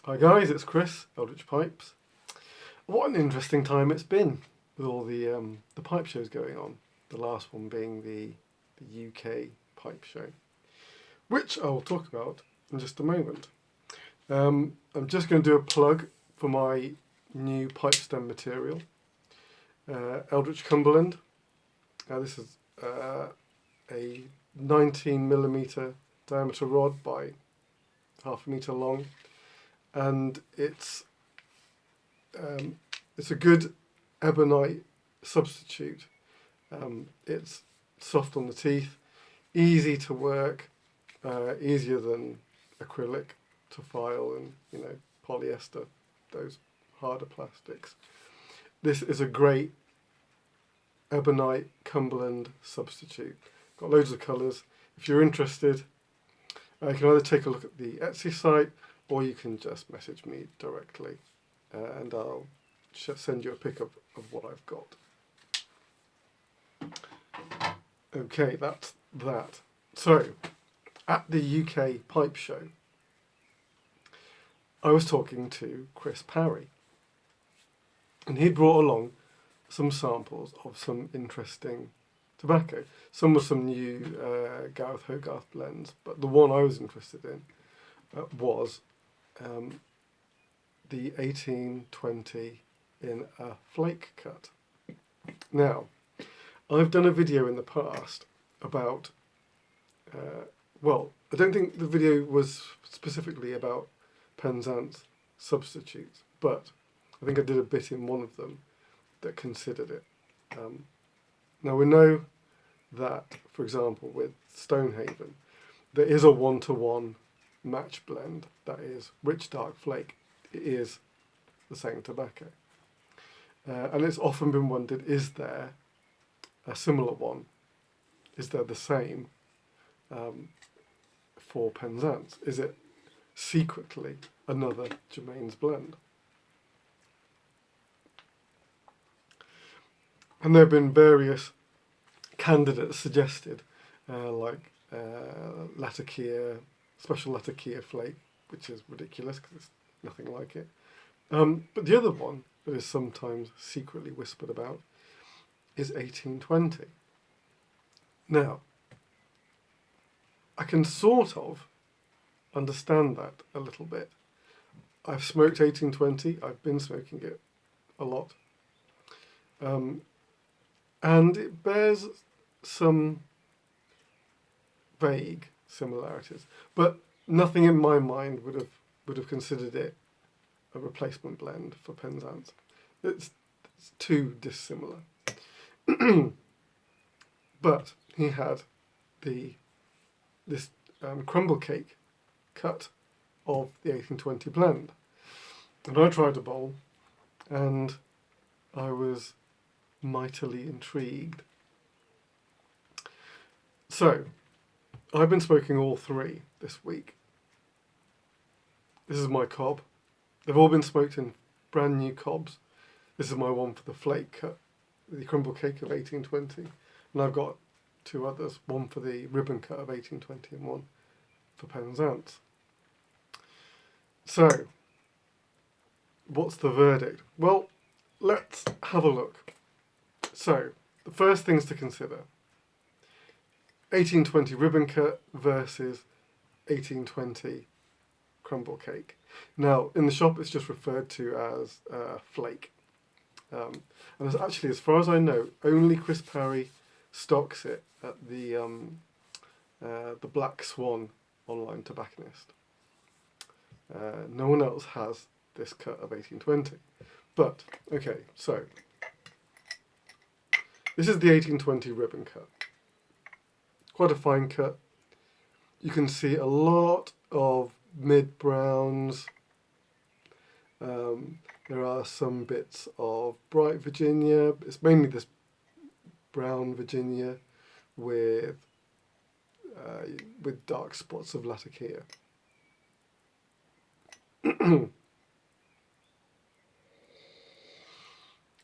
Hi guys, it's Chris, Eldritch Pipes. What an interesting time it's been with all the pipe shows going on. The last one being the UK pipe show, which I will talk about in just a moment. I'm just going to do a plug for my new pipe stem material, Eldritch Cumberland. This is a 19mm diameter rod by half a metre long, and it's a good ebonite substitute. It's soft on the teeth, easy to work, easier than acrylic to file and polyester, those harder plastics. This is a great ebonite Cumberland substitute. Got loads of colours. If you're interested, you can either take a look at the Etsy site or you can just message me directly and I'll send you a pic of what I've got. Okay, that's that. So, at the UK Pipe Show, I was talking to Chris Parry, and he brought along some samples of some interesting tobacco. Some were some new Gareth Hogarth blends, but the one I was interested in was the 1820 in a flake cut. Now, I've done a video in the past about, I don't think the video was specifically about Penzance substitutes, but I think I did a bit in one of them that considered it. Now we know that, for example, with Stonehaven, there is a one-to-one match blend, that is rich dark flake. It is the same tobacco. And it's often been wondered, is there a similar one? Is there the same for Penzance? Is it secretly another Germain's blend? And there have been various candidates suggested, like Latakia, special Latakia flake, which is ridiculous because it's nothing like it. But the other one that is sometimes secretly whispered about is 1820. Now, I can sort of understand that a little bit. I've smoked 1820, I've been smoking it a lot. And it bears some vague similarities, but nothing in my mind would have considered it a replacement blend for Penzance. It's too dissimilar. But he had this crumble cake cut of the 1820 blend, and I tried a bowl, and I was mightily intrigued. So, I've been smoking all three this week. This is my cob. They've all been smoked in brand new cobs. This is my one for the flake cut, the crumble cake of 1820. And I've got two others, one for the ribbon cut of 1820 and one for Penzance. So, what's the verdict? Well, let's have a look. So, the first things to consider: 1820 ribbon cut versus 1820 crumble cake. Now, in the shop, it's just referred to as flake. And actually, as far as I know, only Chris Parry stocks it at the Black Swan online tobacconist. No one else has this cut of 1820. But, okay, so this is the 1820 ribbon cut. Quite a fine cut. You can see a lot of mid-browns. There are some bits of bright Virginia. It's mainly this brown Virginia with dark spots of Latakia. And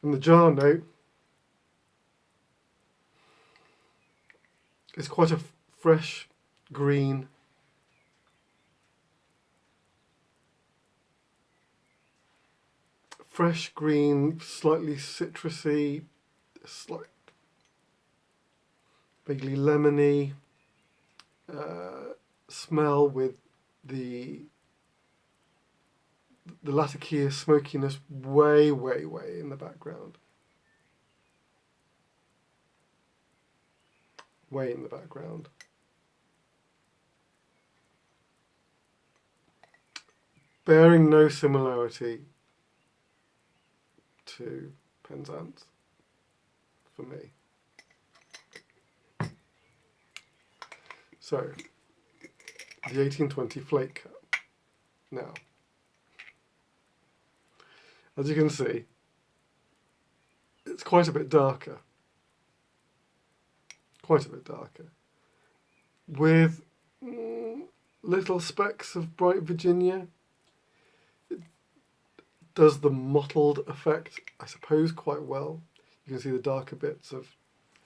the jar note is quite a fresh green fresh green, slightly citrusy, vaguely lemony smell with the Latakia smokiness way, way, way in the background. Way in the background. Bearing no similarity to Penzance for me. So, the 1820 Flake cut. Now, as you can see, it's quite a bit darker. Quite a bit darker. With little specks of bright Virginia. It does the mottled effect, I suppose, quite well. You can see the darker bits of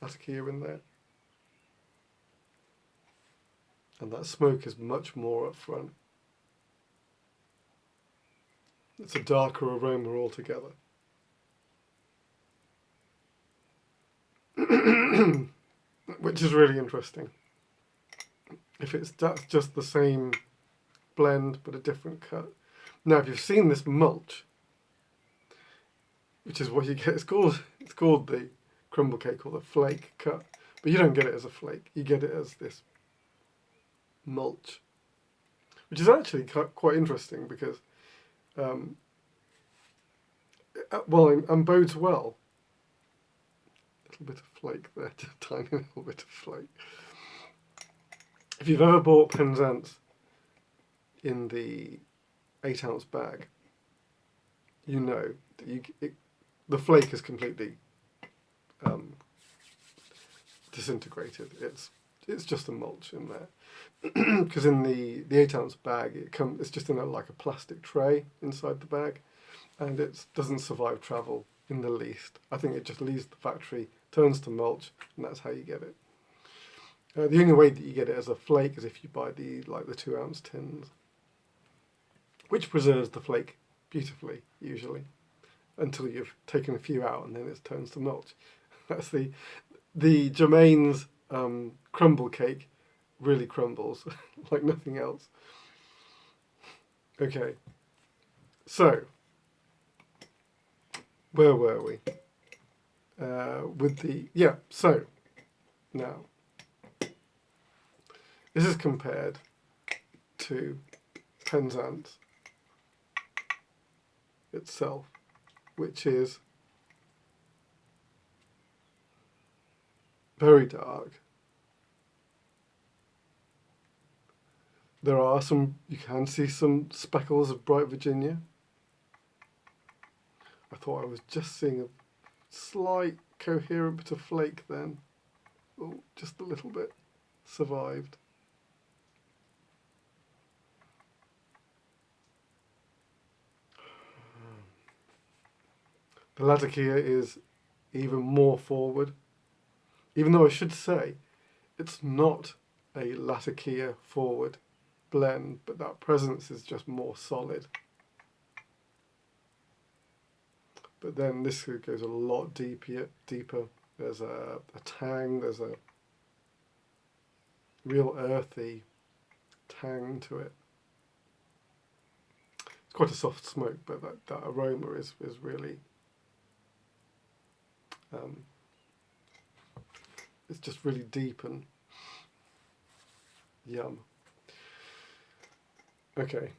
Latakia in there. And that smoke is much more up front. It's a darker aroma altogether. Which is really interesting. If that's just the same blend but a different cut. Now, if you've seen this mulch, which is what you get, it's called the crumble cake or the flake cut, but you don't get it as a flake. You get it as this mulch, which is actually quite interesting because, and bodes well. A little bit of flake there, just a tiny little bit of flake. If you've ever bought Penzance in the 8-ounce bag, you know that the flake is completely disintegrated. It's just a mulch in there, because in the 8-ounce bag it's just in like a plastic tray inside the bag, and it doesn't survive travel in the least. I think it just leaves the factory, turns to mulch, and that's how you get it. The only way that you get it as a flake is if you buy the 2-ounce tins, which preserves the flake beautifully usually, until you've taken a few out and then it turns to mulch. That's the Germain's crumble cake really crumbles like nothing else. Okay, so where were we? So now this is compared to Penzance itself, which is very dark. There are you can see some speckles of bright Virginia. I thought I was just seeing a slight coherent bit of flake then. Oh, just a little bit survived. The Latakia is even more forward, even though I should say it's not a Latakia forward blend, but that presence is just more solid. But then this goes a lot deeper. There's a tang, there's a real earthy tang to it. It's quite a soft smoke, but that aroma is really it's just really deep and yum. Okay.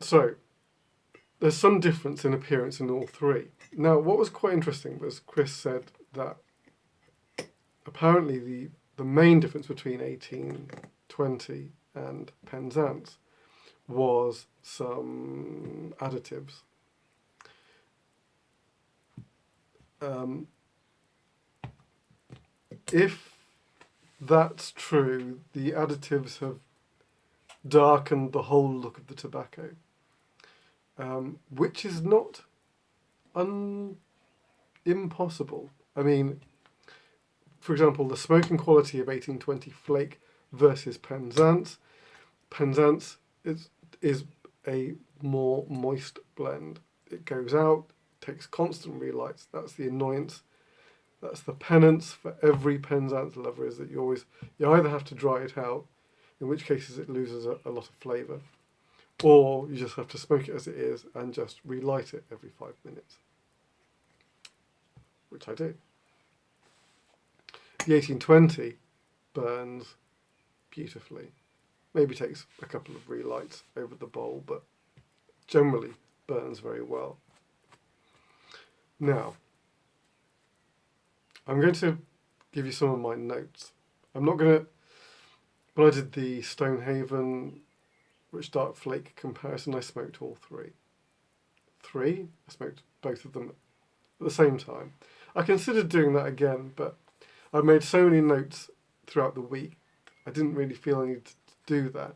So, there's some difference in appearance in all three. Now, what was quite interesting was Chris said that apparently the main difference between 1820 and Penzance was some additives. If that's true, the additives have darkened the whole look of the tobacco, which is not impossible. I mean, for example, the smoking quality of 1820 Flake versus Penzance. Penzance is a more moist blend. It goes out, takes constant relights. That's the annoyance. That's the penance for every Penzance lover, is that you either have to dry it out, in which cases it loses a lot of flavour, or you just have to smoke it as it is and just relight it every 5 minutes, which I do. The 1820 burns beautifully. Maybe takes a couple of relights over the bowl, but generally burns very well. Now, I'm going to give you some of my notes. I'm not going to, when I did the Stonehaven Rich Dark Flake comparison, I smoked all three. I smoked both of them at the same time. I considered doing that again, but I made so many notes throughout the week, I didn't really feel I needed to do that.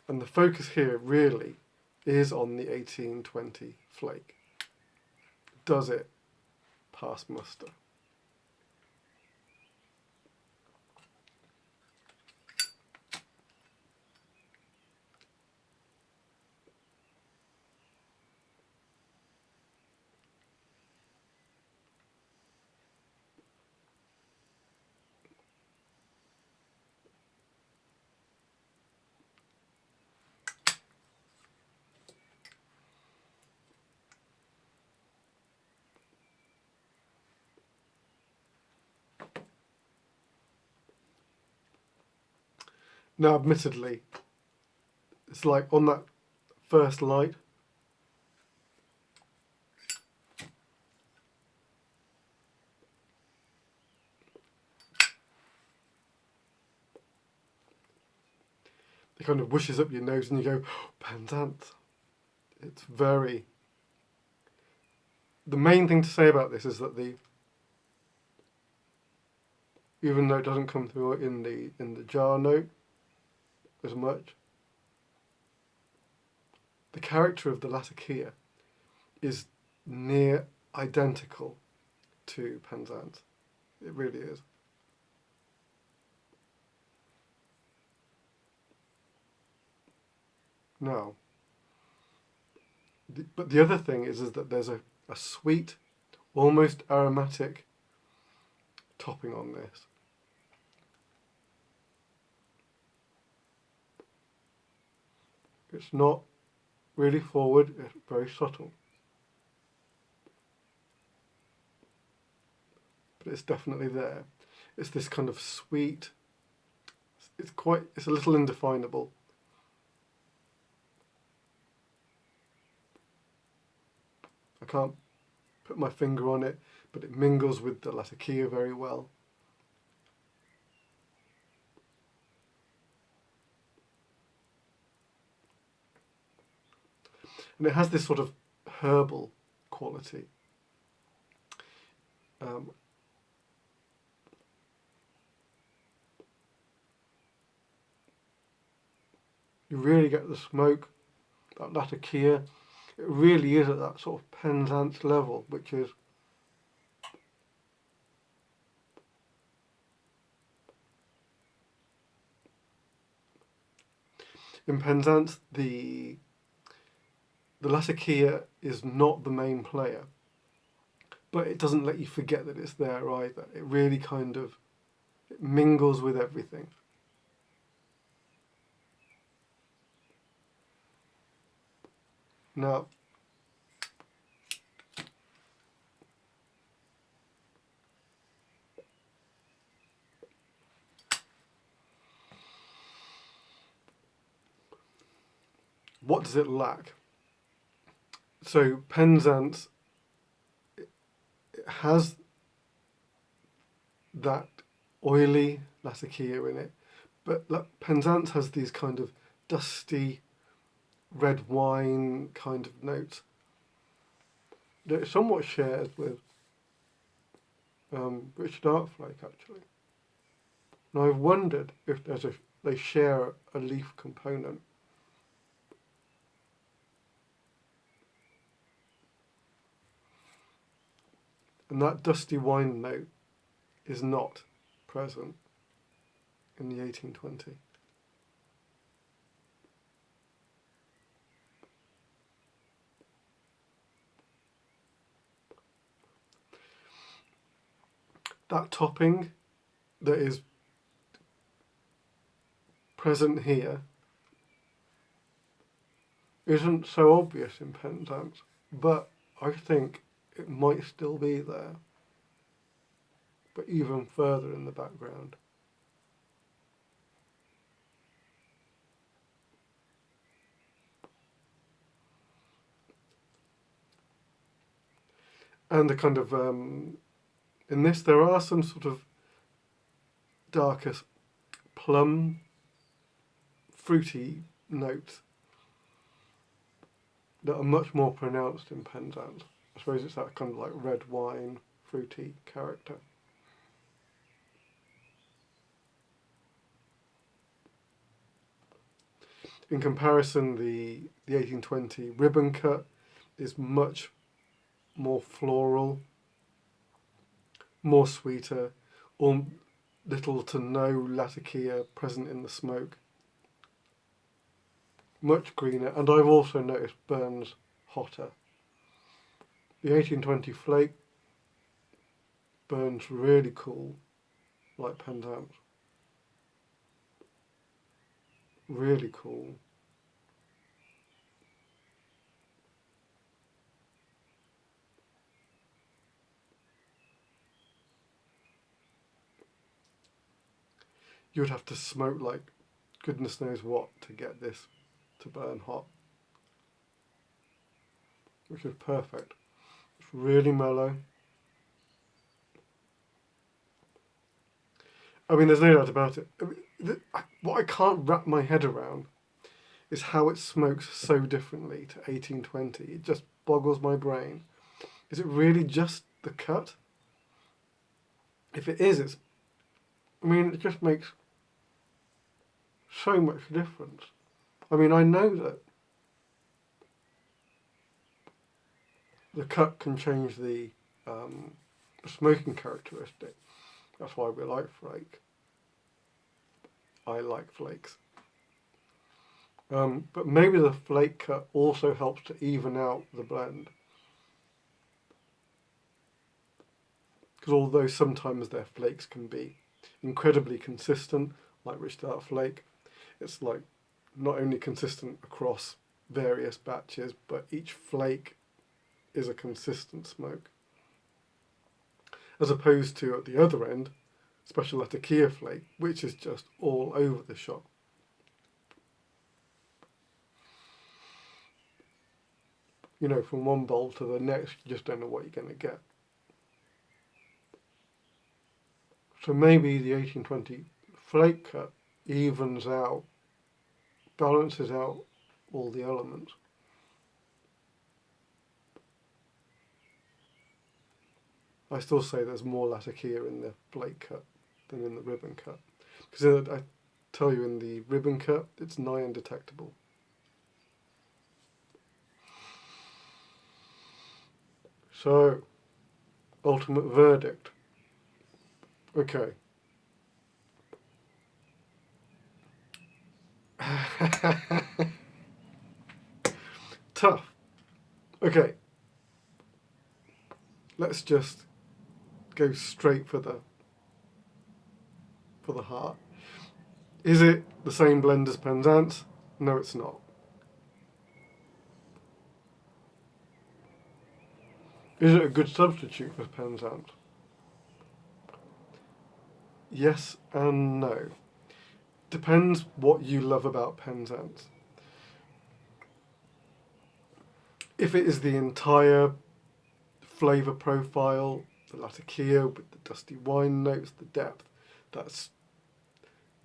And the focus here really is on the 1820 Flake. Does it pass muster? Now, admittedly, it's like on that first light, it kind of whooshes up your nose and you go, oh, Penzance. It's very... The main thing to say about this is that even though it doesn't come through in the jar note as much, the character of the Latakia is near identical to Penzance. It really is. Now, but the other thing is that there's a sweet, almost aromatic topping on this. It's not really forward, it's very subtle. But it's definitely there. It's this kind of sweet, it's a little indefinable. I can't put my finger on it, but it mingles with the Latakia very well. And it has this sort of herbal quality. You really get the smoke, that Latakia. It really is at that sort of Penzance level, which is in Penzance the Latakia is not the main player, but it doesn't let you forget that it's there either. It really kind of it mingles with everything. Now, what does it lack? So Penzance, it has that oily Latakia in it, but Penzance has these kind of dusty red wine kind of notes that it somewhat shares with Rich Dark Flake, actually. Now I've wondered if they share a leaf component. And that dusty wine note is not present in the 1820. that topping that is present here isn't so obvious in Penzance, but I think it might still be there, but even further in the background. And the kind of, in this there are some sort of darker plum, fruity notes that are much more pronounced in Penzance. I suppose it's that kind of like red wine, fruity character. In comparison, the 1820 ribbon cut is much more floral, more sweeter, or little to no latakia present in the smoke. Much greener, and I've also noticed burns hotter. The 1820 Flake burns really cool, like Penzance. Really cool. You would have to smoke like goodness knows what to get this to burn hot, which is perfect. It's really mellow. I mean, there's no doubt about it. I mean, what I can't wrap my head around is how it smokes so differently to 1820. It just boggles my brain. Is it really just the cut? If it is, it just makes so much difference. I mean, I know that the cut can change the smoking characteristic. That's why we like Flake. I like flakes. But maybe the flake cut also helps to even out the blend. Because although sometimes their flakes can be incredibly consistent, like Rich Dark Flake, it's like not only consistent across various batches, but each flake is a consistent smoke. As opposed to, at the other end, Special Latakia Flake, which is just all over the shop. You know, from one bowl to the next, you just don't know what you're going to get. So maybe the 1820 Flake cut evens out, balances out all the elements. I still say there's more Latakia in the Flake cut than in the ribbon cut. Because I tell you, in the ribbon cut, it's nigh undetectable. So, ultimate verdict. Okay. Tough. Okay. Let's just go straight for the heart. Is it the same blend as Penzance? No, it's not. Is it a good substitute for Penzance? Yes and no. Depends what you love about Penzance. If it is the entire flavour profile, the Latakia with the dusty wine notes, the depth, that's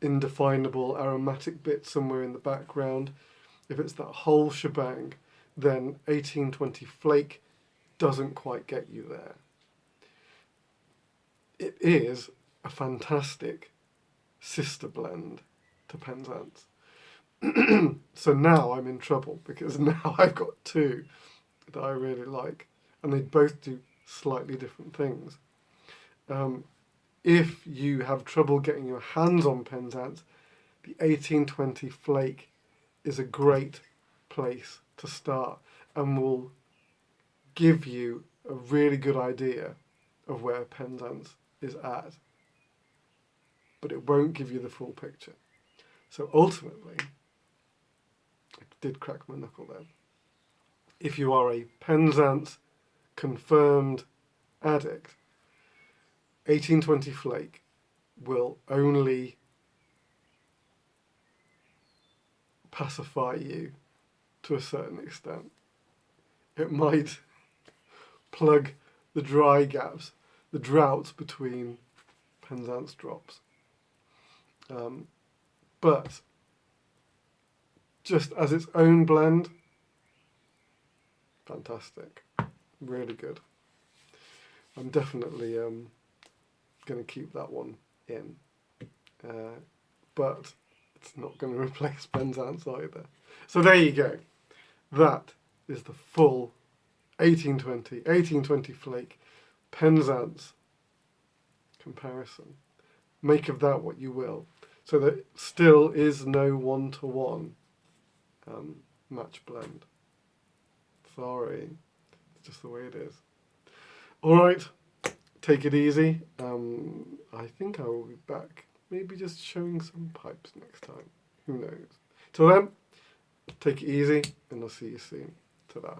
indefinable aromatic bit somewhere in the background, if it's that whole shebang, then 1820 Flake doesn't quite get you there. It is a fantastic sister blend to Penzance. So now I'm in trouble, because now I've got two that I really like, and they both do slightly different things. If you have trouble getting your hands on Penzance, the 1820 Flake is a great place to start, and will give you a really good idea of where Penzance is at, but it won't give you the full picture. So ultimately, I did crack my knuckle there. If you are a Penzance confirmed addict, 1820 Flake will only pacify you to a certain extent. It might plug the dry gaps, the droughts between Penzance drops. But just as its own blend, fantastic, really good. I'm definitely going to keep that one in, but it's not going to replace Penzance either. So there you go. That is the full 1820 Flake Penzance comparison. Make of that what you will. So there still is no one-to-one match blend. Sorry, it's just the way it is. All right, take it easy. I think I will be back, maybe just showing some pipes next time. Who knows? Till then, take it easy, and I'll see you soon. Ta-da.